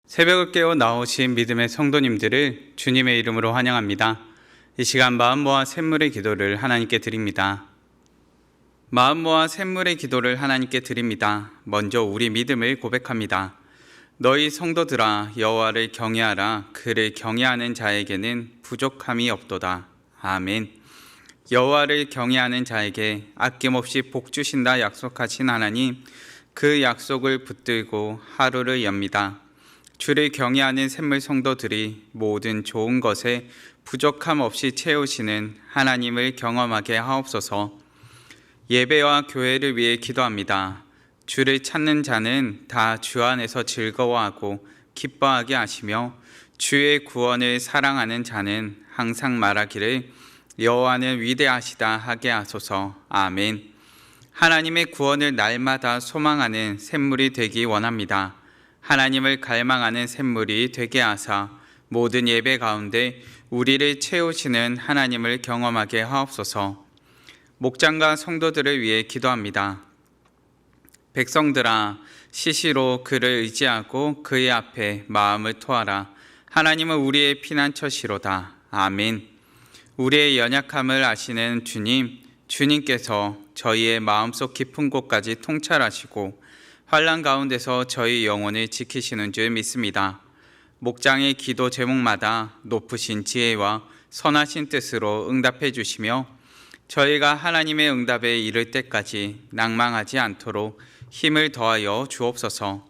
새벽을 깨어 나오신 믿음의 성도님들을 주님의 이름으로 환영합니다. 이 시간 마음 모아 샘물의 기도를 하나님께 드립니다. 마음 모아 샘물의 기도를 하나님께 드립니다. 먼저 우리 믿음을 고백합니다. 너희 성도들아 여호와를 경외하라. 그를 경외하는 자에게는 부족함이 없도다. 아멘. 여호와를 경외하는 자에게 아낌없이 복 주신다 약속하신 하나님, 그 약속을 붙들고 하루를 엽니다. 주를 경외하는 샘물 성도들이 모든 좋은 것에 부족함 없이 채우시는 하나님을 경험하게 하옵소서. 예배와 교회를 위해 기도합니다. 주를 찾는 자는 다 주 안에서 즐거워하고 기뻐하게 하시며, 주의 구원을 사랑하는 자는 항상 말하기를 여호와는 위대하시다 하게 하소서. 아멘. 하나님의 구원을 날마다 소망하는 샘물이 되기 원합니다. 하나님을 갈망하는 샘물이 되게 하사 모든 예배 가운데 우리를 채우시는 하나님을 경험하게 하옵소서. 목장과 성도들을 위해 기도합니다. 백성들아 시시로 그를 의지하고 그의 앞에 마음을 토하라. 하나님은 우리의 피난처시로다. 아멘. 우리의 연약함을 아시는 주님께서 저희의 마음속 깊은 곳까지 통찰하시고 환난 가운데서 저희 영혼을 지키시는 줄 믿습니다. 목장의 기도 제목마다 높으신 지혜와 선하신 뜻으로 응답해 주시며, 저희가 하나님의 응답에 이를 때까지 낭망하지 않도록 힘을 더하여 주옵소서.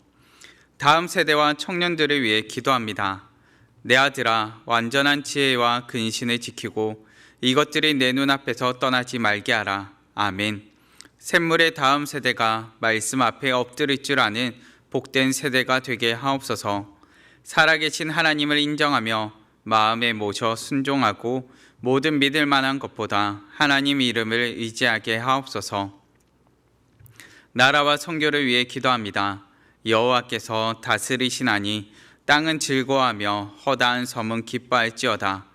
다음 세대와 청년들을 위해 기도합니다. 내 아들아, 완전한 지혜와 근신을 지키고 이것들이 내 눈앞에서 떠나지 말게 하라. 아멘. 샘물의 다음 세대가 말씀 앞에 엎드릴 줄 아는 복된 세대가 되게 하옵소서. 살아계신 하나님을 인정하며 마음에 모셔 순종하고 모든 믿을 만한 것보다 하나님 이름을 의지하게 하옵소서. 나라와 선교를 위해 기도합니다. 여호와께서 다스리시나니 땅은 즐거워하며 허다한 섬은 기뻐할지어다.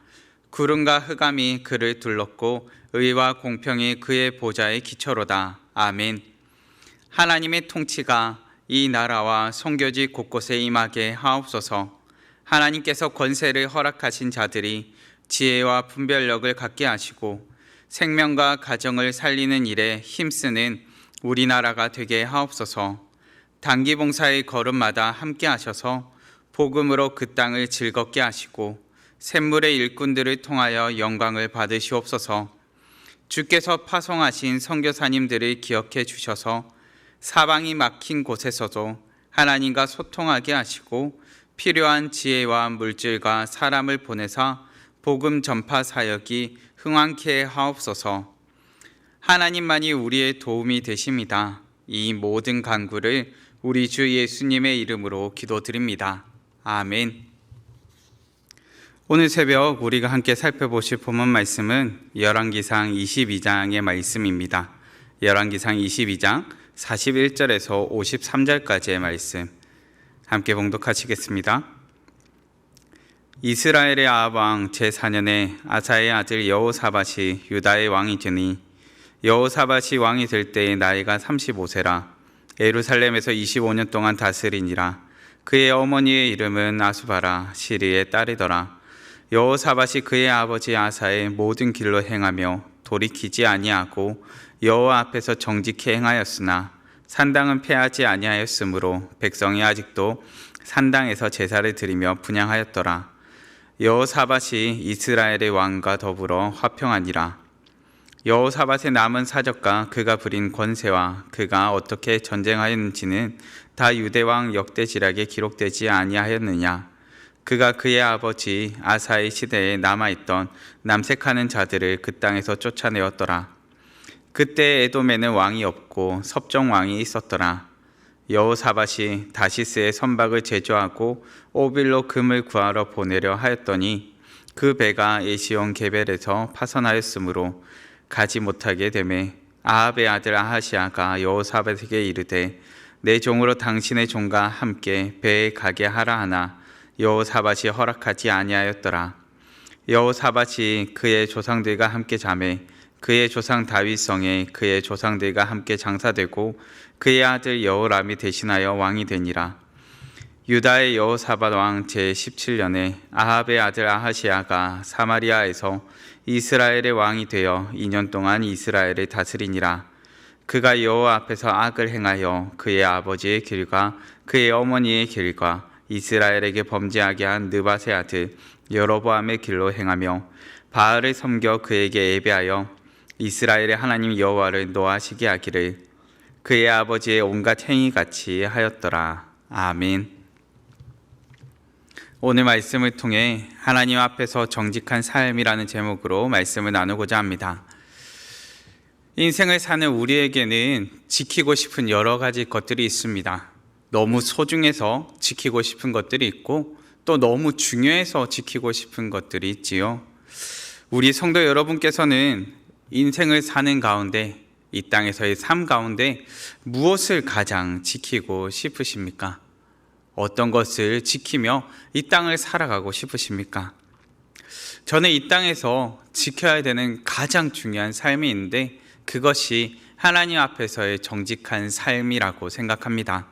구름과 흑암이 그를 둘렀고 의와 공평이 그의 보좌의 기초로다. 아멘. 하나님의 통치가 이 나라와 선교지 곳곳에 임하게 하옵소서. 하나님께서 권세를 허락하신 자들이 지혜와 분별력을 갖게 하시고 생명과 가정을 살리는 일에 힘쓰는 우리나라가 되게 하옵소서. 단기 봉사의 걸음마다 함께 하셔서 복음으로 그 땅을 즐겁게 하시고 샘물의 일꾼들을 통하여 영광을 받으시옵소서. 주께서 파송하신 선교사님들을 기억해 주셔서 사방이 막힌 곳에서도 하나님과 소통하게 하시고 필요한 지혜와 물질과 사람을 보내사 복음 전파 사역이 흥왕케 하옵소서. 하나님만이 우리의 도움이 되십니다. 이 모든 간구를 우리 주 예수님의 이름으로 기도드립니다. 아멘. 오늘 새벽 우리가 함께 살펴보실 본문 말씀은 열왕기상 22장의 말씀입니다. 열왕기상 22장 41절에서 53절까지의 말씀 함께 봉독하시겠습니다. 이스라엘의 아합 왕 제4년에 아사의 아들 여호사밧이 유다의 왕이 되니, 여호사밧이 왕이 될 때의 나이가 35세라. 예루살렘에서 25년 동안 다스리니라. 그의 어머니의 이름은 아수바라 시리의 딸이더라. 여호사밧이 그의 아버지 아사의 모든 길로 행하며 돌이키지 아니하고 여호와 앞에서 정직히 행하였으나 산당은 폐하지 아니하였으므로 백성이 아직도 산당에서 제사를 드리며 분향하였더라. 여호사밧이 이스라엘의 왕과 더불어 화평하니라. 여호사밧의 남은 사적과 그가 부린 권세와 그가 어떻게 전쟁하였는지는 다 유대왕 역대지략에 기록되지 아니하였느냐. 그가 그의 아버지 아사의 시대에 남아있던 남색하는 자들을 그 땅에서 쫓아내었더라. 그때 에돔에는 왕이 없고 섭정 왕이 있었더라. 여호사밧이 다시스의 선박을 제조하고 오빌로 금을 구하러 보내려 하였더니 그 배가 에시온 게벨에서 파선하였으므로 가지 못하게 되매 아합의 아들 아하시아가 여호사밧에게 이르되 내 종으로 당신의 종과 함께 배에 가게 하라 하나 여호사밧이 허락하지 아니하였더라. 여호사밧이 그의 조상들과 함께 자매 그의 조상 다윗성에 그의 조상들과 함께 장사되고 그의 아들 여호람이 대신하여 왕이 되니라. 유다의 여호사밧 왕 제17년에 아합의 아들 아하시야가 사마리아에서 이스라엘의 왕이 되어 2년 동안 이스라엘을 다스리니라. 그가 여호와 앞에서 악을 행하여 그의 아버지의 길과 그의 어머니의 길과 이스라엘에게 범죄하게 한 느밧의 아들 여로보암의 길로 행하며 바알을 섬겨 그에게 예배하여 이스라엘의 하나님 여호와를 노하시게 하기를 그의 아버지의 온갖 행위같이 하였더라. 아멘. 오늘 말씀을 통해 하나님 앞에서 정직한 삶이라는 제목으로 말씀을 나누고자 합니다. 인생을 사는 우리에게는 지키고 싶은 여러 가지 것들이 있습니다. 너무 소중해서 지키고 싶은 것들이 있고 또 너무 중요해서 지키고 싶은 것들이 있지요. 우리 성도 여러분께서는 인생을 사는 가운데, 이 땅에서의 삶 가운데 무엇을 가장 지키고 싶으십니까? 어떤 것을 지키며 이 땅을 살아가고 싶으십니까? 저는 이 땅에서 지켜야 되는 가장 중요한 삶이 있는데 그것이 하나님 앞에서의 정직한 삶이라고 생각합니다.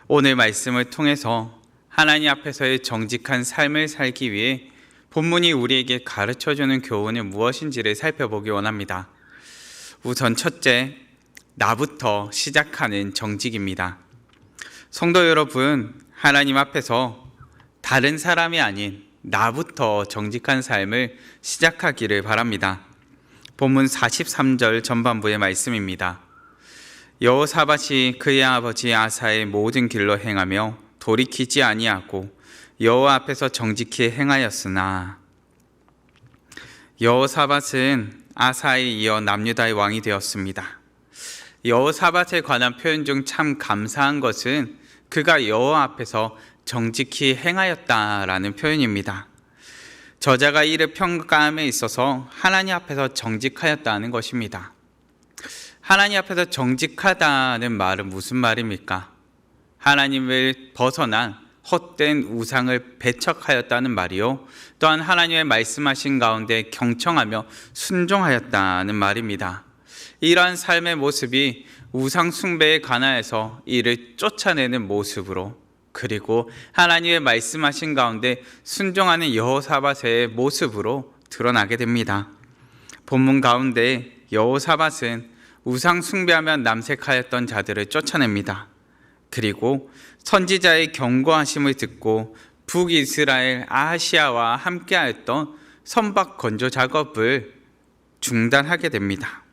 오늘 말씀을 통해서 하나님 앞에서의 정직한 삶을 살기 위해 본문이 우리에게 가르쳐주는 교훈은 무엇인지를 살펴보기 원합니다. 우선 첫째, 나부터 시작하는 정직입니다. 성도 여러분, 하나님 앞에서 다른 사람이 아닌 나부터 정직한 삶을 시작하기를 바랍니다. 본문 43절 전반부의 말씀입니다. 여호사밧이 그의 아버지 아사의 모든 길로 행하며 돌이키지 아니하고 여호와 앞에서 정직히 행하였으나, 여호사밧은 아사에 이어 남유다의 왕이 되었습니다. 여호사밧에 관한 표현 중 참 감사한 것은 그가 여호와 앞에서 정직히 행하였다라는 표현입니다. 저자가 이를 평가함에 있어서 하나님 앞에서 정직하였다는 것입니다. 하나님 앞에서 정직하다는 말은 무슨 말입니까? 하나님을 벗어난 헛된 우상을 배척하였다는 말이요, 또한 하나님의 말씀하신 가운데 경청하며 순종하였다는 말입니다. 이러한 삶의 모습이 우상 숭배에 관하여서 이를 쫓아내는 모습으로, 그리고 하나님의 말씀하신 가운데 순종하는 여호사밧의 모습으로 드러나게 됩니다. 본문 가운데 여호사밧은 우상 숭배하며 남색하였던 자들을 쫓아냅니다. 그리고 선지자의 경고하심을 듣고 북이스라엘 아하시야와 함께하였던 선박 건조 작업을 중단하게 됩니다.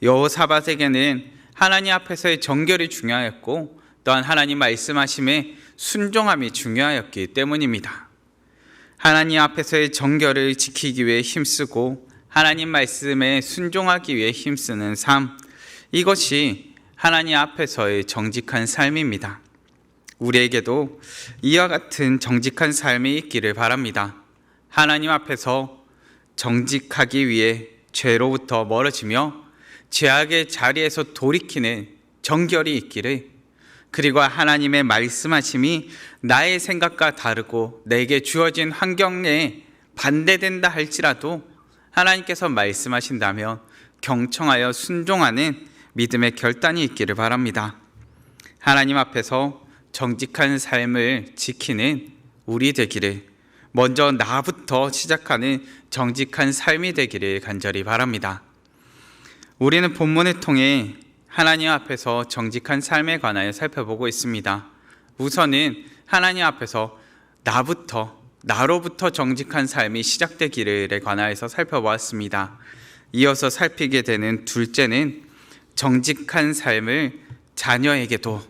여호사밧에게는 하나님 앞에서의 정결이 중요하였고 또한 하나님 말씀하심에 순종함이 중요하였기 때문입니다. 하나님 앞에서의 정결을 지키기 위해 힘쓰고 하나님 말씀에 순종하기 위해 힘쓰는 삶, 이것이 하나님 앞에서의 정직한 삶입니다. 우리에게도 이와 같은 정직한 삶이 있기를 바랍니다. 하나님 앞에서 정직하기 위해 죄로부터 멀어지며 죄악의 자리에서 돌이키는 정결이 있기를, 그리고 하나님의 말씀하심이 나의 생각과 다르고 내게 주어진 환경에 반대된다 할지라도 하나님께서 말씀하신다면 경청하여 순종하는 믿음의 결단이 있기를 바랍니다. 하나님 앞에서 정직한 삶을 지키는 우리 되기를, 먼저 나부터 시작하는 정직한 삶이 되기를 간절히 바랍니다. 우리는 본문을 통해 하나님 앞에서 정직한 삶에 관하여 살펴보고 있습니다. 우선은 하나님 앞에서 나로부터 정직한 삶이 시작되기를 관하여서 살펴보았습니다. 이어서 살피게 되는 둘째는 정직한 삶을 자녀에게도,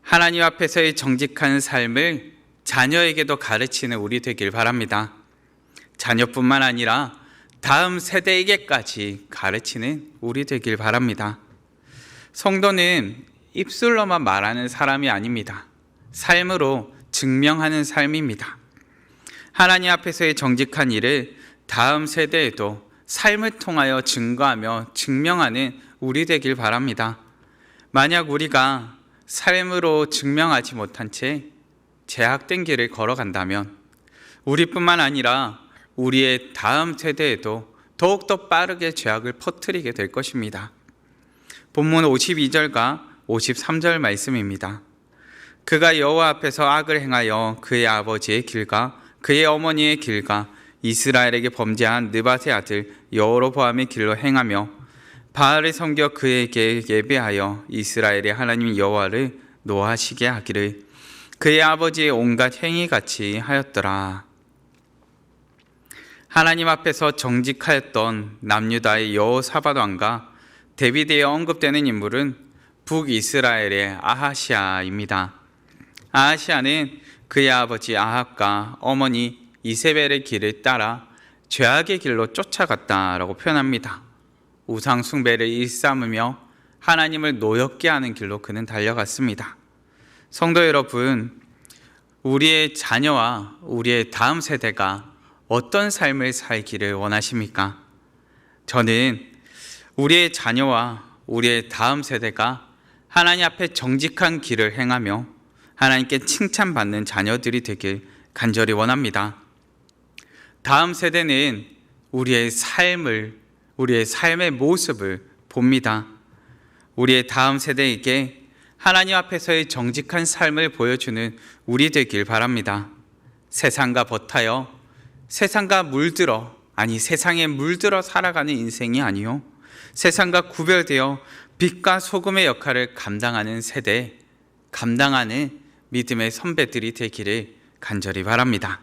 하나님 앞에서의 정직한 삶을 자녀에게도 가르치는 우리 되길 바랍니다. 자녀뿐만 아니라 다음 세대에게까지 가르치는 우리 되길 바랍니다. 성도는 입술로만 말하는 사람이 아닙니다. 삶으로 증명하는 삶입니다. 하나님 앞에서의 정직한 일을 다음 세대에도 삶을 통하여 증거하며 증명하는 우리 되길 바랍니다. 만약 우리가 삶으로 증명하지 못한 채 제약된 길을 걸어간다면 우리뿐만 아니라 우리의 다음 세대에도 더욱더 빠르게 죄악을 퍼뜨리게 될 것입니다. 본문 52절과 53절 말씀입니다. 그가 여호와 앞에서 악을 행하여 그의 아버지의 길과 그의 어머니의 길과 이스라엘에게 범죄한 느밧의 아들 여로보암의 길로 행하며 바알을 섬겨 그에게 예배하여 이스라엘의 하나님 여호와를 노하시게 하기를 그의 아버지의 온갖 행위같이 하였더라. 하나님 앞에서 정직하였던 남유다의 여호사밧 왕과 다윗에 언급되는 인물은 북이스라엘의 아하시아입니다. 아하시아는 그의 아버지 아합과 어머니 이세벨의 길을 따라 죄악의 길로 쫓아갔다라고 표현합니다. 우상 숭배를 일삼으며 하나님을 노엽게 하는 길로 그는 달려갔습니다. 성도 여러분, 우리의 자녀와 우리의 다음 세대가 어떤 삶을 살기를 원하십니까? 저는 우리의 자녀와 우리의 다음 세대가 하나님 앞에 정직한 길을 행하며 하나님께 칭찬받는 자녀들이 되길 간절히 원합니다. 다음 세대는 우리의 삶의 모습을 봅니다. 우리의 다음 세대에게 하나님 앞에서의 정직한 삶을 보여주는 우리 되길 바랍니다. 세상과 버타여 세상에 물들어 살아가는 인생이 아니요, 세상과 구별되어 빛과 소금의 역할을 감당하는 세대, 감당하는 믿음의 선배들이 되기를 간절히 바랍니다.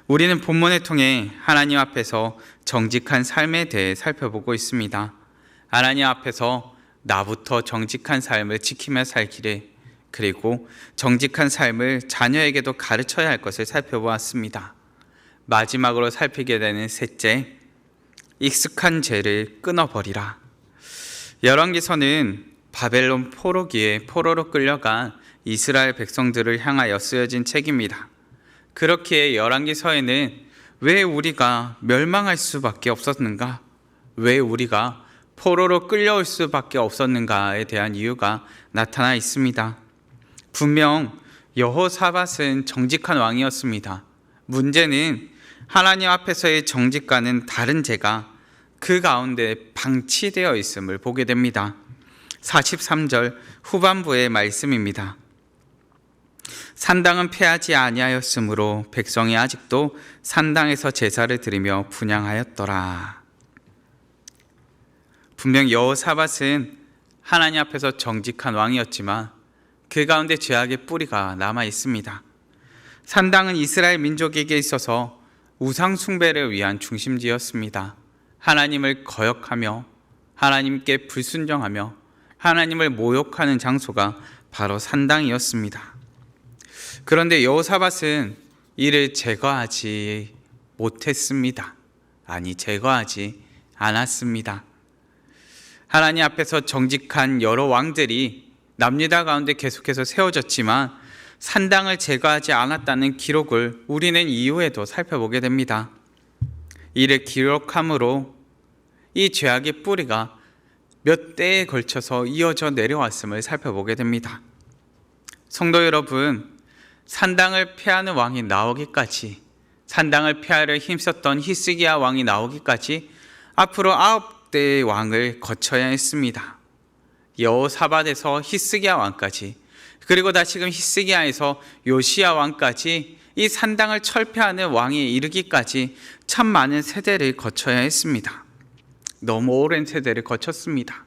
우리는 본문을 통해 하나님 앞에서 정직한 삶에 대해 살펴보고 있습니다. 하나님 앞에서 나부터 정직한 삶을 지키며 살기를, 그리고 정직한 삶을 자녀에게도 가르쳐야 할 것을 살펴보았습니다. 마지막으로 살피게 되는 셋째, 익숙한 죄를 끊어버리라. 열왕기서는 바벨론 포로기에 포로로 끌려간 이스라엘 백성들을 향하여 쓰여진 책입니다. 그렇기에 열왕기서에는 왜 우리가 멸망할 수밖에 없었는가? 왜 우리가 포로로 끌려올 수밖에 없었는가에 대한 이유가 나타나 있습니다. 분명 여호사밧은 정직한 왕이었습니다. 문제는 하나님 앞에서의 정직과는 다른 죄가 그 가운데 방치되어 있음을 보게 됩니다. 43절 후반부의 말씀입니다. 산당은 폐하지 아니하였으므로 백성이 아직도 산당에서 제사를 드리며 분향하였더라. 분명 여호사밧은 하나님 앞에서 정직한 왕이었지만 그 가운데 죄악의 뿌리가 남아 있습니다. 산당은 이스라엘 민족에게 있어서 우상 숭배를 위한 중심지였습니다. 하나님을 거역하며 하나님께 불순종하며 하나님을 모욕하는 장소가 바로 산당이었습니다. 그런데 여호사밧은 이를 제거하지 못했습니다. 제거하지 않았습니다. 하나님 앞에서 정직한 여러 왕들이 남유다 가운데 계속해서 세워졌지만 산당을 제거하지 않았다는 기록을 우리는 이후에도 살펴보게 됩니다. 이를 기록함으로 이 죄악의 뿌리가 몇 대에 걸쳐서 이어져 내려왔음을 살펴보게 됩니다. 성도 여러분, 산당을 폐하는 왕이 나오기까지, 산당을 폐하려 힘썼던 히스기야 왕이 나오기까지 앞으로 9대의 왕을 거쳐야 했습니다. 여호사밧에서 히스기야 왕까지, 그리고 다시금 히스기야에서 요시야 왕까지 이 산당을 철폐하는 왕에 이르기까지 참 많은 세대를 거쳐야 했습니다. 너무 오랜 세대를 거쳤습니다.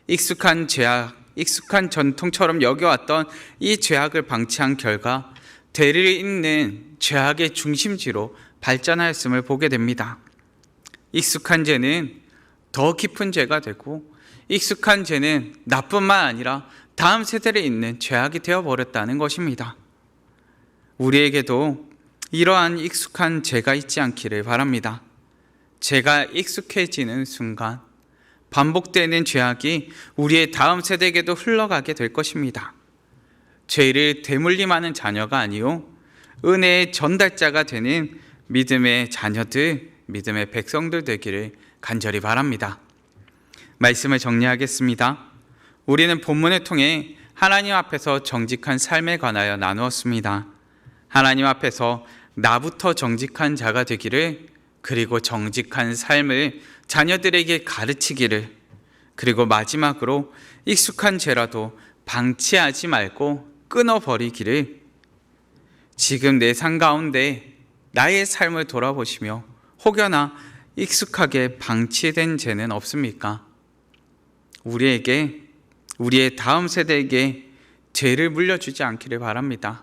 익숙한 죄악, 익숙한 전통처럼 여겨왔던 이 죄악을 방치한 결과 대를 잇는 죄악의 중심지로 발전하였음을 보게 됩니다. 익숙한 죄는 더 깊은 죄가 되고, 익숙한 죄는 나뿐만 아니라 다음 세대를 잇는 죄악이 되어버렸다는 것입니다. 우리에게도 이러한 익숙한 죄가 있지 않기를 바랍니다. 죄가 익숙해지는 순간 반복되는 죄악이 우리의 다음 세대에게도 흘러가게 될 것입니다. 죄를 되물림하는 자녀가 아니요, 은혜의 전달자가 되는 믿음의 자녀들, 믿음의 백성들 되기를 간절히 바랍니다. 말씀을 정리하겠습니다. 우리는 본문을 통해 하나님 앞에서 정직한 삶에 관하여 나누었습니다. 하나님 앞에서 나부터 정직한 자가 되기를, 그리고 정직한 삶을 자녀들에게 가르치기를, 그리고 마지막으로 익숙한 죄라도 방치하지 말고 끊어버리기를 지금 내 삶 가운데 나의 삶을 돌아보시며 혹여나 익숙하게 방치된 죄는 없습니까? 우리에게, 우리의 다음 세대에게 죄를 물려주지 않기를 바랍니다.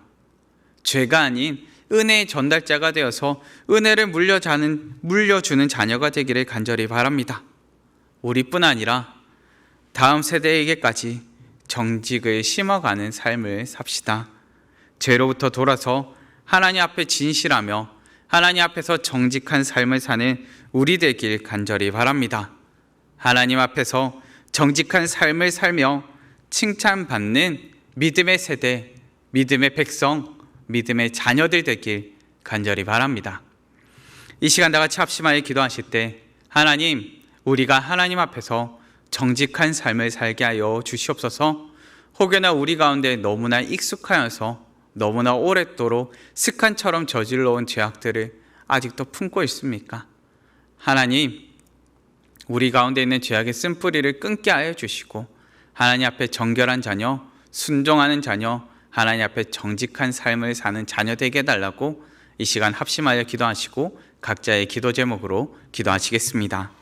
죄가 아닌 은혜의 전달자가 되어서 은혜를 물려주는 자녀가 되기를 간절히 바랍니다. 우리뿐 아니라 다음 세대에게까지 정직을 심어가는 삶을 삽시다. 죄로부터 돌아서 하나님 앞에 진실하며 하나님 앞에서 정직한 삶을 사는 우리 되길 간절히 바랍니다. 하나님 앞에서 정직한 삶을 살며 칭찬받는 믿음의 세대, 믿음의 백성, 믿음의 자녀들 되길 간절히 바랍니다. 이 시간 다 같이 합심하여 기도하실 때 하나님, 우리가 하나님 앞에서 정직한 삶을 살게 하여 주시옵소서. 혹여나 우리 가운데 너무나 익숙하여서 너무나 오랫도록 습관처럼 저질러온 죄악들을 아직도 품고 있습니까? 하나님, 우리 가운데 있는 죄악의 쓴뿌리를 끊게 하여 주시고 하나님 앞에 정결한 자녀, 순종하는 자녀, 하나님 앞에 정직한 삶을 사는 자녀 되게 해달라고 이 시간 합심하여 기도하시고 각자의 기도 제목으로 기도하시겠습니다.